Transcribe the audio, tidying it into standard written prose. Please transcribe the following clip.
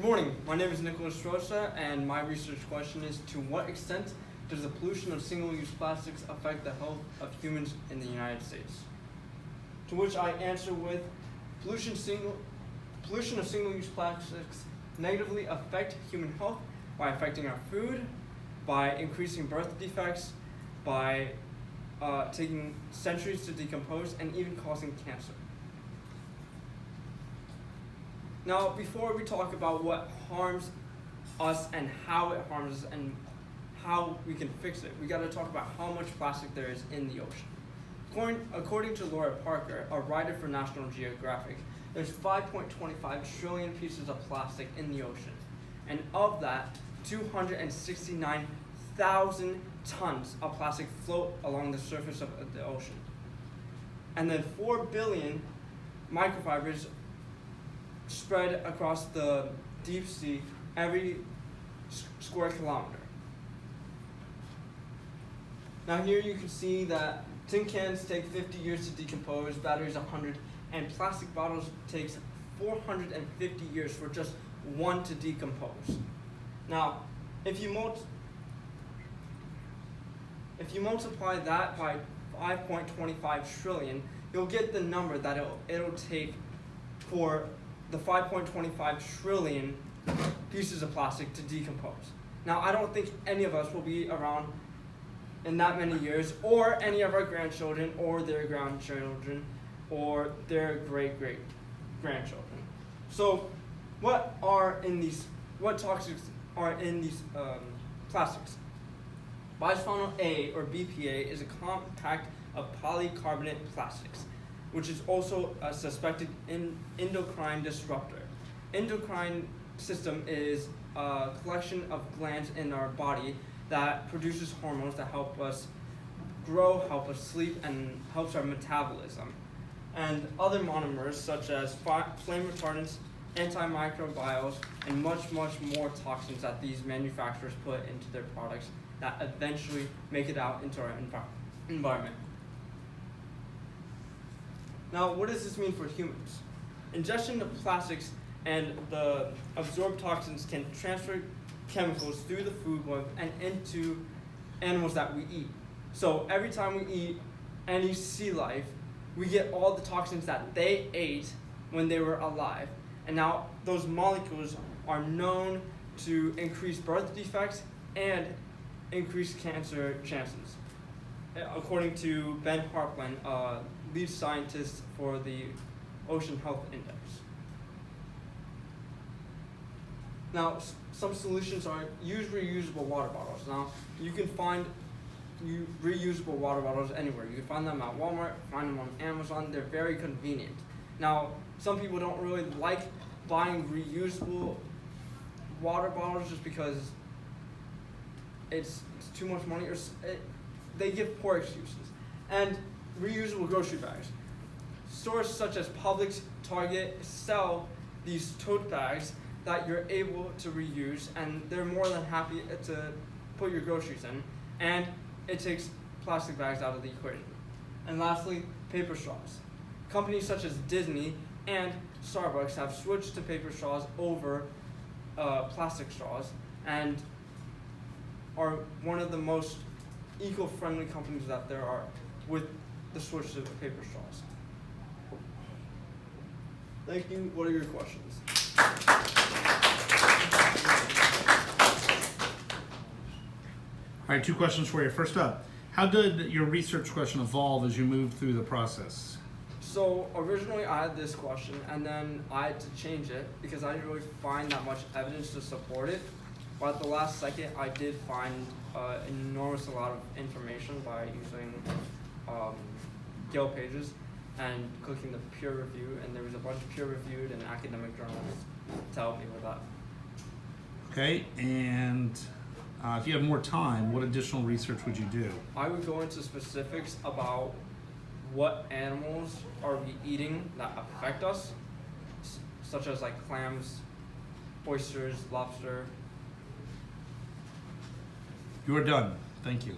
Good morning, my name is Nicholas Rosa, and my research question is, to what extent does the pollution of single-use plastics affect the health of humans in the United States? To which I answer with, pollution of single-use plastics negatively affect human health by affecting our food, by increasing birth defects, by taking centuries to decompose, and even causing cancer. Now, before we talk about what harms us and how it harms us and how we can fix it, we got to talk about how much plastic there is in the ocean. According to Laura Parker, a writer for National Geographic, there's 5.25 trillion pieces of plastic in the ocean. And of that, 269,000 tons of plastic float along the surface of the ocean. And then 4 billion microfibers spread across the deep sea every square kilometer. Now here you can see that tin cans take 50 years to decompose, batteries 100, and plastic bottles takes 450 years for just one to decompose. Now, if you multiply that by 5.25 trillion, you'll get the number that it'll take for the 5.25 trillion pieces of plastic to decompose. Now, I don't think any of us will be around in that many years, or any of our grandchildren, or their grandchildren, or their great-great-grandchildren. So, what toxins are in these plastics? Bisphenol A, or BPA, is a compact of polycarbonate plastics, which is also a suspected endocrine disruptor. Endocrine system is a collection of glands in our body that produces hormones that help us grow, help us sleep, and helps our metabolism. And other monomers such as flame retardants, antimicrobials, and much more toxins that these manufacturers put into their products that eventually make it out into our environment. Now, what does this mean for humans? Ingestion of plastics and the absorbed toxins can transfer chemicals through the food web and into animals that we eat. So every time we eat any sea life, we get all the toxins that they ate when they were alive. And now those molecules are known to increase birth defects and increase cancer chances, according to Ben Hartland, lead scientist for the Ocean Health Index. Now, some solutions are use reusable water bottles. Now, you can find reusable water bottles anywhere. You can find them at Walmart, find them on Amazon. They're very convenient. Now, some people don't really like buying reusable water bottles just because it's too much money, or they give poor excuses. And reusable grocery bags. Stores such as Publix, Target sell these tote bags that you're able to reuse, and they're more than happy to put your groceries in, and it takes plastic bags out of the equation. And lastly, paper straws. Companies such as Disney and Starbucks have switched to paper straws over plastic straws, and are one of the most eco-friendly companies that there are with the switch to paper straws. Thank you. What are your questions? All right, 2 questions for you. First up, how did your research question evolve as you moved through the process? So originally I had this question, and then I had to change it because I didn't really find that much evidence to support it. But at the last second, I did find an enormous amount of information by using Yellow Pages and clicking the peer review, and there was a bunch of peer-reviewed and academic journals to help me with that. Okay, and if you have more time, what additional research would you do? I would go into specifics about what animals are we eating that affect us, such as like clams, oysters, lobster. You are done. Thank you.